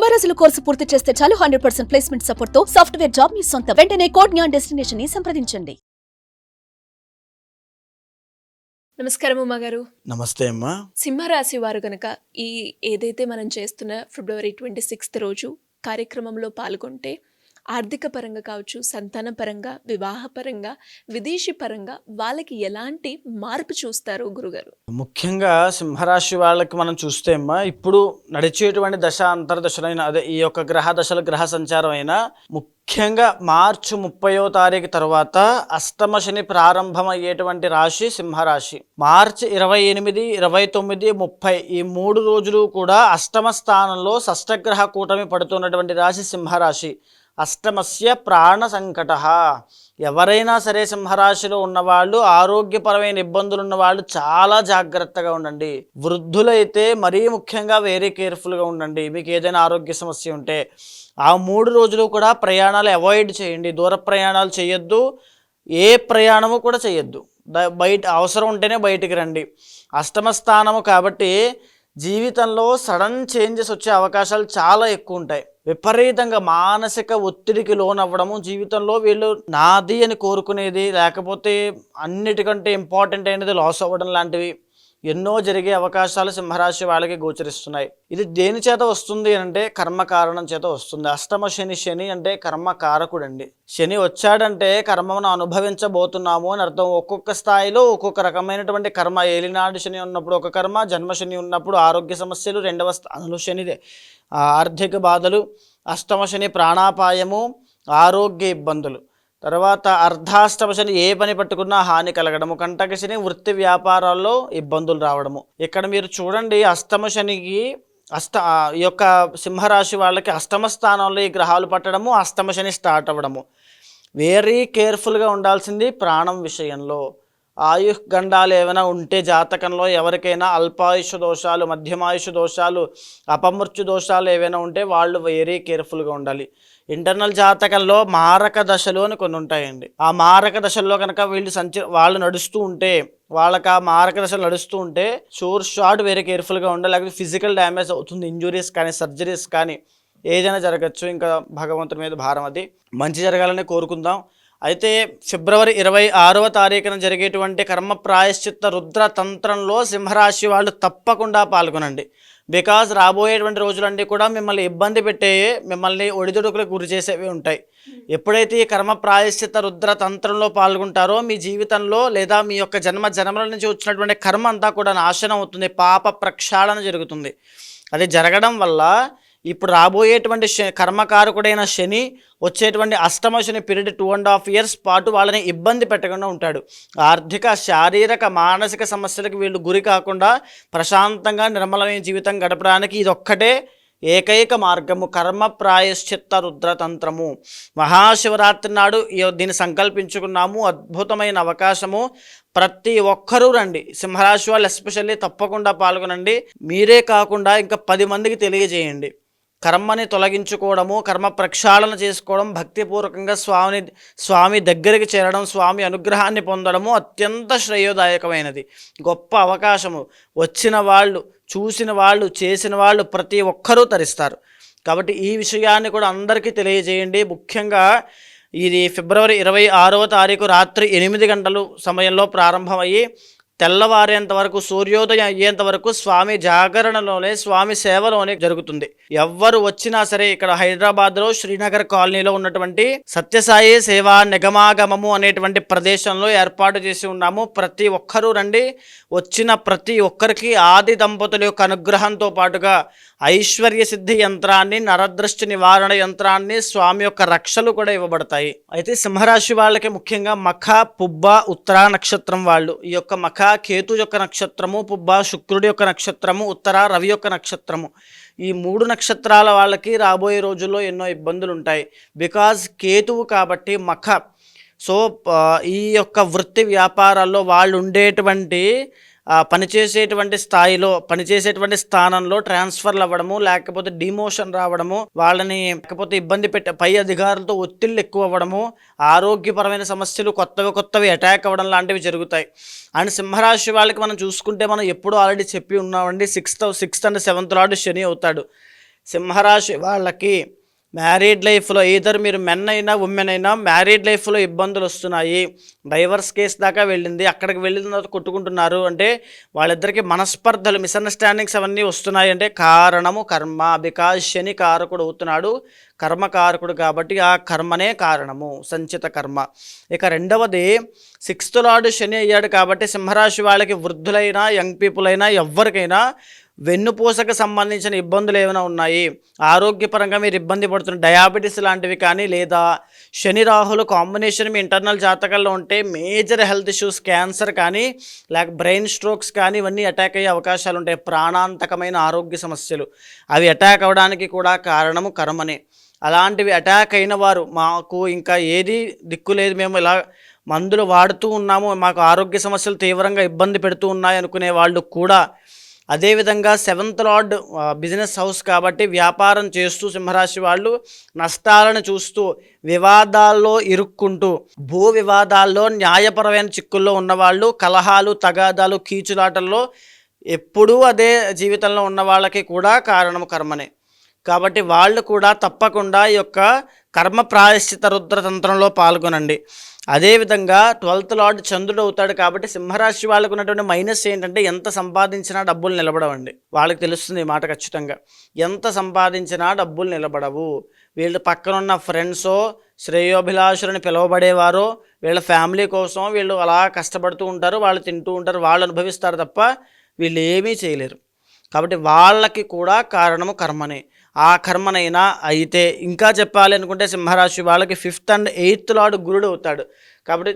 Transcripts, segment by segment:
కుంభరాశుల course పూర్తి చేస్తే చాలు 100% ప్లేస్మెంట్ సపోర్ట్ తో సాఫ్ట్వేర్ జాబ్ మీ సొంతం. వెంటనే కోడ్ జ్ఞాన్ డెస్టినేషన్ ని సంప్రదించండి. నమస్కారం ఉమా గారు. నమస్తే అమ్మా. సింహరాశి వారు గనక ఈ ఏదైతే మనం చేస్తున్న ఫిబ్రవరి 26 రోజు కార్యక్రమంలో పాల్గొంటే ఆర్థిక పరంగా కావచ్చు, సంతాన పరంగా, వివాహ పరంగా, విదేశీ పరంగా వాళ్ళకి ఎలాంటి మార్పు చూస్తారు గురుగారు? ముఖ్యంగా సింహరాశి వాళ్ళకి మనం చూస్తే అమ్మా, ఇప్పుడు నడిచేటువంటి దశ అంతర్దశలైన అదే ఈ యొక్క గ్రహ దశల గ్రహ సంచారం అయినా ముఖ్యంగా మార్చి 30వ తారీఖు తర్వాత అష్టమ శని ప్రారంభమయ్యేటువంటి రాశి సింహరాశి. మార్చి 28, 29, 30 ఈ 3 రోజులు కూడా అష్టమ స్థానంలో షష్టగ్రహ కూటమి పడుతున్నటువంటి రాశి సింహరాశి. అష్టమస్య ప్రాణ సంకట. ఎవరైనా సరే సింహరాశిలో ఉన్నవాళ్ళు, ఆరోగ్యపరమైన ఇబ్బందులు ఉన్నవాళ్ళు చాలా జాగ్రత్తగా ఉండండి. వృద్ధులైతే మరీ ముఖ్యంగా వెరీ కేర్ఫుల్గా ఉండండి. మీకు ఏదైనా ఆరోగ్య సమస్య ఉంటే ఆ 3 రోజులు కూడా ప్రయాణాలు అవాయిడ్ చేయండి. దూర ప్రయాణాలు చేయొద్దు, ఏ ప్రయాణము కూడా చేయొద్దు. బయట అవసరం ఉంటేనే బయటికి రండి. అష్టమ స్థానము కాబట్టి జీవితంలో సడన్ చేంజెస్ వచ్చే అవకాశాలు చాలా ఎక్కువ ఉంటాయి. విపరీతంగా మానసిక ఒత్తిడికి లోనవ్వడము, జీవితంలో వీళ్ళు నాది అని కోరుకునేది, లేకపోతే అన్నిటికంటే ఇంపార్టెంట్ అయినది లాస్ అవ్వడం లాంటివి ఎన్నో జరిగే అవకాశాలు సింహరాశి వాళ్ళకి గోచరిస్తున్నాయి. ఇది దేని చేత వస్తుంది అంటే కర్మకారణం చేత వస్తుంది. అష్టమ శని, శని అంటే కర్మకారకుడు అండి. శని వచ్చాడంటే కర్మను అనుభవించబోతున్నాము అని అర్థం. ఒక్కొక్క స్థాయిలో ఒక్కొక్క రకమైనటువంటి కర్మ. ఏలినాడు శని ఉన్నప్పుడు ఒక కర్మ, జన్మశని ఉన్నప్పుడు ఆరోగ్య సమస్యలు, 2వ స్థానంలో శనిదే ఆర్థిక బాధలు, అష్టమ శని ప్రాణాపాయము, ఆరోగ్య ఇబ్బందులు, తర్వాత అర్ధాష్టమ శని ఏ పని పట్టుకున్నా హాని కలగడము, కంటక శని వృత్తి వ్యాపారాల్లో ఇబ్బందులు రావడము. ఇక్కడ మీరు చూడండి, అష్టమ శనికి ఈ యొక్క సింహరాశి వాళ్ళకి అష్టమ స్థానంలో ఈ గ్రహాలు పట్టడము, అష్టమ శని స్టార్ట్ అవ్వడము. వెరీ కేర్ఫుల్గా ఉండాల్సింది ప్రాణం విషయంలో. ఆయుష్గండాలు ఏమైనా ఉంటే జాతకంలో ఎవరికైనా అల్పాయుష దోషాలు, మధ్యమాయుష దోషాలు, అపమృత్యు దోషాలు ఏవైనా ఉంటే వాళ్ళు వెరీ కేర్ఫుల్గా ఉండాలి. ఇంటర్నల్ జాతకంలో మారక దశలు అని కొన్ని ఉంటాయండి. ఆ మారక దశల్లో కనుక వాళ్ళు నడుస్తూ ఉంటే, వాళ్ళకి ఆ మారక దశలు నడుస్తూ ఉంటే షార్ట్ వెరీ కేర్ఫుల్గా ఉండాలి. లేకపోతే ఫిజికల్ డ్యామేజ్ అవుతుంది. ఇంజురీస్ కానీ, సర్జరీస్ కానీ ఏదైనా జరగచ్చు. ఇంకా భగవంతుని మీద భారం. అది మంచి జరగాలని కోరుకుందాం. అయితే ఫిబ్రవరి 26వ తారీఖున జరిగేటువంటి కర్మ ప్రాయశ్చిత్త రుద్ర తంత్రంలో సింహరాశి వాళ్ళు తప్పకుండా పాల్గొనండి. బికాజ్ రాబోయేటువంటి రోజులన్నీ కూడా మిమ్మల్ని ఇబ్బంది పెట్టే, మిమ్మల్ని ఒడిదుడుకులకు గురి చేసేవి ఉంటాయి. ఎప్పుడైతే ఈ కర్మ ప్రాయశ్చిత్త రుద్ర తంత్రంలో పాల్గొంటారో మీ జీవితంలో లేదా మీ యొక్క జన్మల నుంచి వచ్చినటువంటి కర్మ అంతా కూడా నాశనం అవుతుంది. పాప ప్రక్షాళన జరుగుతుంది. అది జరగడం వల్ల ఇప్పుడు రాబోయేటువంటి కర్మకారకుడైన శని వచ్చేటువంటి అష్టమ శని పీరియడ్ 2.5 years పాటు వాళ్ళని ఇబ్బంది పెట్టకుండా ఉంటాడు. ఆర్థిక, శారీరక, మానసిక సమస్యలకు వీళ్ళు గురి కాకుండా ప్రశాంతంగా నిర్మలమైన జీవితం గడపడానికి ఇదొక్కటే ఏకైక మార్గము. కర్మ ప్రాయశ్చిత్త రుద్రతంత్రము. మహాశివరాత్రి నాడు దీన్ని సంకల్పించుకున్నాము. అద్భుతమైన అవకాశము. ప్రతి ఒక్కరూ రండి. సింహరాశి వాళ్ళు ఎస్పెషల్లీ తప్పకుండా పాల్గొనండి. మీరే కాకుండా ఇంకా 10 మందికి తెలియజేయండి. కర్మని తొలగించుకోవడము, కర్మ ప్రక్షాళన చేసుకోవడం, భక్తిపూర్వకంగా స్వామి దగ్గరికి చేరడం, స్వామి అనుగ్రహాన్ని పొందడము అత్యంత శ్రేయోదాయకమైనది. గొప్ప అవకాశము. వచ్చిన వాళ్ళు, చూసిన వాళ్ళు, చేసిన వాళ్ళు ప్రతి ఒక్కరూ తరిస్తారు. కాబట్టి ఈ విషయాన్ని కూడా అందరికీ తెలియజేయండి. ముఖ్యంగా ఇది ఫిబ్రవరి 26వ తారీఖు రాత్రి 8 గంటలు సమయంలో ప్రారంభమయ్యి తెల్లవారేంత వరకు, సూర్యోదయం అయ్యేంత వరకు స్వామి జాగరణలోనే, స్వామి సేవలోనే జరుగుతుంది. ఎవ్వరు వచ్చినా సరే ఇక్కడ హైదరాబాద్లో శ్రీనగర్ కాలనీలో ఉన్నటువంటి సత్యసాయి సేవా నిగమాగమము అనేటువంటి ప్రదేశంలో ఏర్పాటు చేసి ఉన్నాము. ప్రతి ఒక్కరూ రండి. వచ్చిన ప్రతి ఒక్కరికి ఆది దంపతుల యొక్క అనుగ్రహంతో పాటుగా ఐశ్వర్య సిద్ధి యంత్రాన్ని, నరదృష్టి నివారణ యంత్రాన్ని, స్వామి యొక్క రక్షలు కూడా ఇవ్వబడతాయి. అయితే సింహరాశి వాళ్ళకి ముఖ్యంగా మఖ, పుబ్బ, ఉత్తర నక్షత్రం వాళ్ళు. ఈ యొక్క మఖ కేతు యొక్క నక్షత్రము, పుబ్బ శుక్రుడి యొక్క నక్షత్రము, ఉత్తర రవి యొక్క నక్షత్రము. ఈ 3 నక్షత్రాల వాళ్ళకి రాబోయే రోజుల్లో ఎన్నో ఇబ్బందులు ఉంటాయి. బికాజ్ కేతువు కాబట్టి మఖ. సో ఈ యొక్క వృత్తి వ్యాపారాల్లో వాళ్ళు ఉండేటువంటి పనిచేసేటువంటి స్థాయిలో, పనిచేసేటువంటి స్థానంలో ట్రాన్స్ఫర్లు అవ్వడము, లేకపోతే డిమోషన్ రావడము, వాళ్ళని లేకపోతే ఇబ్బంది పెట్టే పై అధికారులతో ఒత్తిళ్ళు ఎక్కువ అవ్వడము, ఆరోగ్యపరమైన సమస్యలు కొత్తవి అటాక్ అవ్వడం లాంటివి జరుగుతాయి. అండ్ సింహరాశి వాళ్ళకి మనం చూసుకుంటే మనం ఎప్పుడూ ఆల్రెడీ చెప్పి ఉన్నామండి, 6th and 7th లార్డ్ శని అవుతాడు. సింహరాశి వాళ్ళకి మ్యారీడ్ లైఫ్లో ఈధర్ మీరు మెన్ అయినా ఉమెన్ అయినా మ్యారీడ్ లైఫ్లో ఇబ్బందులు వస్తున్నాయి, డైవర్స్ కేసు దాకా వెళ్ళింది, అక్కడికి వెళ్ళిన తర్వాత కొట్టుకుంటున్నారు అంటే వాళ్ళిద్దరికి మనస్పర్ధలు, మిస్అండర్స్టాండింగ్స్ అవన్నీ వస్తున్నాయి అంటే కారణము కర్మ. బికాజ్ శని కారకుడు అవుతున్నాడు, కర్మకారకుడు కాబట్టి ఆ కర్మనే కారణము, సంచిత కర్మ. ఇక రెండవది 6th లార్డ్ శని అయ్యాడు కాబట్టి సింహరాశి వాళ్ళకి వృద్ధులైనా యంగ్ పీపుల్ అయినా ఎవరికైనా వెన్నుపూసకు సంబంధించిన ఇబ్బందులు ఏమైనా ఉన్నాయి, ఆరోగ్యపరంగా మీరు ఇబ్బంది పడుతున్న డయాబెటీస్ లాంటివి కానీ, లేదా శని రాహులు కాంబినేషన్ మీ ఇంటర్నల్ జాతకాల్లో ఉంటే మేజర్ హెల్త్ ఇష్యూస్, క్యాన్సర్ కానీ లేక బ్రెయిన్ స్ట్రోక్స్ కానీ ఇవన్నీ అటాక్ అయ్యే అవకాశాలు ఉంటాయి. ప్రాణాంతకమైన ఆరోగ్య సమస్యలు అవి అటాక్ అవ్వడానికి కూడా కారణము కర్మనే. అలాంటివి అటాక్ అయిన వారు మాకు ఇంకా ఏది దిక్కు లేదు, మేము ఇలా మందులు వాడుతూ ఉన్నాము, మాకు ఆరోగ్య సమస్యలు తీవ్రంగా ఇబ్బంది పెడుతూ ఉన్నాయి అనుకునే వాళ్ళు కూడా, అదేవిధంగా 7th లార్డ్ బిజినెస్ హౌస్ కాబట్టి వ్యాపారం చేస్తూ సింహరాశి వాళ్ళు నష్టాలను చూస్తూ వివాదాల్లో ఇరుక్కుంటూ, భూ వివాదాల్లో న్యాయపరమైన చిక్కుల్లో ఉన్నవాళ్ళు, కలహాలు తగాదాలు కీచులాటల్లో ఎప్పుడూ అదే జీవితంలో ఉన్న వాళ్ళకి కూడా కారణము కర్మనే. కాబట్టి వాళ్ళు కూడా తప్పకుండా ఈ యొక్క కర్మ ప్రాయశ్చిత రుద్రతంత్రంలో పాల్గొనండి. అదేవిధంగా 12th లార్డ్ చంద్రుడు అవుతాడు కాబట్టి సింహరాశి వాళ్ళకు ఉన్నటువంటి మైనస్ ఏంటంటే ఎంత సంపాదించినా డబ్బులు నిలబడవండి. వాళ్ళకి తెలుస్తుంది ఈ మాట ఖచ్చితంగా. ఎంత సంపాదించినా డబ్బులు నిలబడవు. వీళ్ళు పక్కనున్న ఫ్రెండ్సో శ్రేయోభిలాషులని పిలువబడేవారో వీళ్ళ ఫ్యామిలీ కోసం వీళ్ళు అలా కష్టపడుతూ ఉంటారు, వాళ్ళు తింటూ ఉంటారు, వాళ్ళు అనుభవిస్తారు తప్ప వీళ్ళు ఏమీ చేయలేరు. కాబట్టి వాళ్ళకి కూడా కారణము కర్మనే. ఆ కర్మనైనా అయితే ఇంకా చెప్పాలి అనుకుంటే సింహరాశి వాళ్ళకి 5th and 8th లార్డ్ గురుడు అవుతాడు కాబట్టి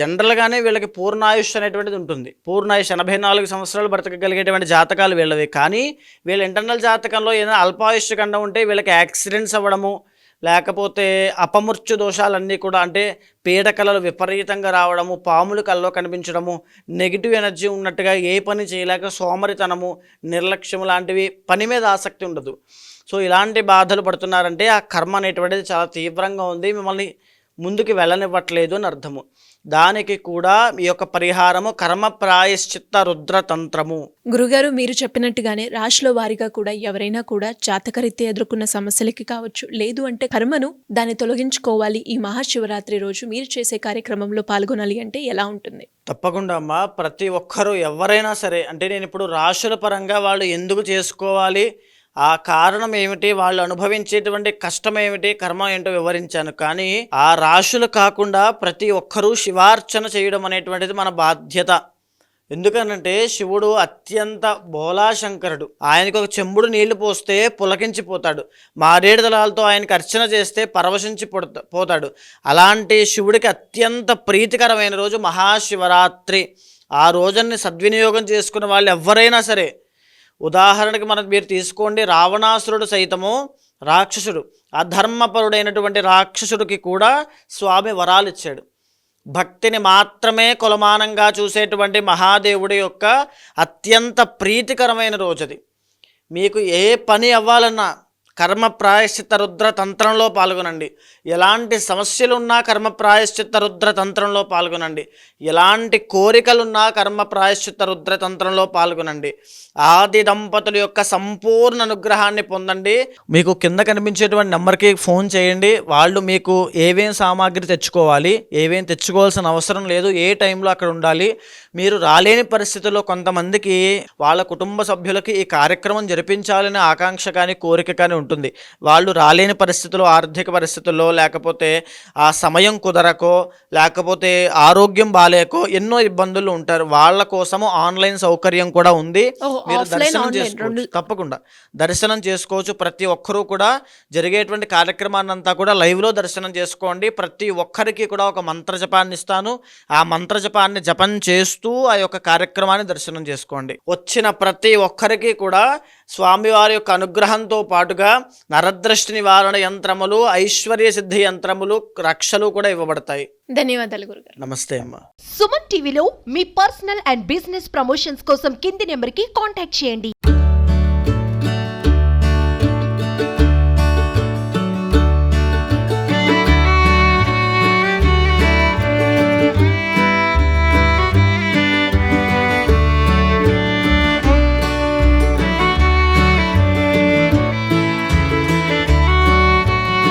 జనరల్గానే వీళ్ళకి పూర్ణాయుష్ అనేటువంటిది ఉంటుంది. పూర్ణాయుష్ 84 సంవత్సరాలు బ్రతకగలిగేటువంటి జాతకాలు వీళ్ళవి. కానీ వీళ్ళ ఇంటర్నల్ జాతకంలో ఏదైనా అల్పాయుష్ కన్నా ఉంటే వీళ్ళకి యాక్సిడెంట్స్ అవ్వడము, లేకపోతే అపమృత్యు దోషాలన్నీ కూడా అంటే పీడకలలు విపరీతంగా రావడము, పాములు కల్లో కనిపించడము, నెగిటివ్ ఎనర్జీ ఉన్నట్టుగా ఏ పని చేయలేక సోమరితనము, నిర్లక్ష్యం లాంటివి, పని మీద ఆసక్తి ఉండదు. సో ఇలాంటి బాధలు పడుతున్నారంటే ఆ కర్మ అనేటువంటిది చాలా తీవ్రంగా ఉంది, మిమ్మల్ని ముందుకు వెళ్ళనివ్వట్లేదు అని అర్థము. దానికి కూడా ఈ యొక్క పరిహారము కర్మ ప్రాయశ్చిత్త రుద్రతంత్రము. గురుగారు మీరు చెప్పినట్టుగానే రాశిలో వారిగా కూడా ఎవరైనా కూడా జాతకరీత్యా ఎదుర్కొన్న సమస్యలకి కావచ్చు, లేదు అంటే కర్మను దాన్ని తొలగించుకోవాలి, ఈ మహాశివరాత్రి రోజు మీరు చేసే కార్యక్రమంలో పాల్గొనాలి అంటే ఎలా ఉంటుంది? తప్పకుండా అమ్మా, ప్రతి ఒక్కరూ ఎవరైనా సరే, అంటే నేను ఇప్పుడు రాశుల పరంగా వాళ్ళు ఎందుకు చేసుకోవాలి, ఆ కారణం ఏమిటి, వాళ్ళు అనుభవించేటువంటి కష్టం ఏమిటి, కర్మ ఏంటో వివరించాను. కానీ ఆ రాశులు కాకుండా ప్రతి ఒక్కరూ శివార్చన చేయడం అనేటువంటిది మన బాధ్యత. ఎందుకనంటే శివుడు అత్యంత బోలాశంకరుడు. ఆయనకు ఒక చెంబుడు నీళ్లు పోస్తే పులకించిపోతాడు, మారేడు దళాలతో ఆయనకు అర్చన చేస్తే పరవశించి పోతాడు. అలాంటి శివుడికి అత్యంత ప్రీతికరమైన రోజు మహాశివరాత్రి. ఆ రోజుని సద్వినియోగం చేసుకున్న వాళ్ళు ఎవరైనా సరే, ఉదాహరణకి మీరు తీసుకోండి, రావణాసురుడు సైతము రాక్షసుడు, అధర్మపరుడైనటువంటి రాక్షసుడికి కూడా స్వామి వరాలు ఇచ్చాడు. భక్తిని మాత్రమే కొలమానంగా చూసేటువంటి మహాదేవుడి యొక్క అత్యంత ప్రీతికరమైన రోజు అది. మీకు ఏ పని అవ్వాలన్నా కర్మ ప్రాయశ్చిత్త రుద్ర తంత్రంలో పాల్గొనండి. ఎలాంటి సమస్యలున్నా కర్మ ప్రాయశ్చిత్త రుద్ర తంత్రంలో పాల్గొనండి. ఎలాంటి కోరికలున్నా కర్మ ప్రాయశ్చిత్త రుద్ర తంత్రంలో పాల్గొనండి. ఆది దంపతుల యొక్క సంపూర్ణ అనుగ్రహాన్ని పొందండి. మీకు కింద కనిపించేటువంటి నెంబర్కి ఫోన్ చేయండి. వాళ్ళు మీకు ఏవేం సామాగ్రి తెచ్చుకోవాలి, ఏవేం తెచ్చుకోవాల్సిన అవసరం లేదు, ఏ టైంలో అక్కడ ఉండాలి, మీరు రాలేని పరిస్థితుల్లో కొంతమందికి వాళ్ళ కుటుంబ సభ్యులకి ఈ కార్యక్రమం జరిపించాలనే ఆకాంక్ష కానీ కోరిక కానీ ఉంటుంది. వాళ్ళు రాలేని పరిస్థితుల్లో, ఆర్థిక పరిస్థితుల్లో, లేకపోతే ఆ సమయం కుదరకో, లేకపోతే ఆరోగ్యం బాలేకో ఎన్నో ఇబ్బందులు ఉంటారు. వాళ్ళ కోసము ఆన్లైన్ సౌకర్యం కూడా ఉంది. మీరు దర్శనం చేసుకోవచ్చు, తప్పకుండా దర్శనం చేసుకోవచ్చు. ప్రతి ఒక్కరూ కూడా జరిగేటువంటి కార్యక్రమాన్ని అంతా కూడా లైవ్లో దర్శనం చేసుకోండి. ప్రతి ఒక్కరికి కూడా ఒక మంత్ర జపాన్ని ఇస్తాను. ఆ మంత్ర జపాన్ని జపం చేస్తూ ఆ యొక్క కార్యక్రమాన్ని దర్శనం చేసుకోండి. వచ్చిన ప్రతి ఒక్కరికి కూడా స్వామివారి యొక్క అనుగ్రహంతో పాటుగా నరదృష్టి నివారణ యంత్రములు, ఐశ్వర్య సిద్ధి యంత్రములు, రక్షలు కూడా ఇవ్వబడతాయి. ధన్యవాదాలు గురుగారు. నమస్తే అమ్మా. సుమన్ టీవీలో మీ పర్సనల్ అండ్ బిజినెస్ ప్రమోషన్స్ కోసం కింది నెంబర్కి కాంటాక్ట్ చేయండి.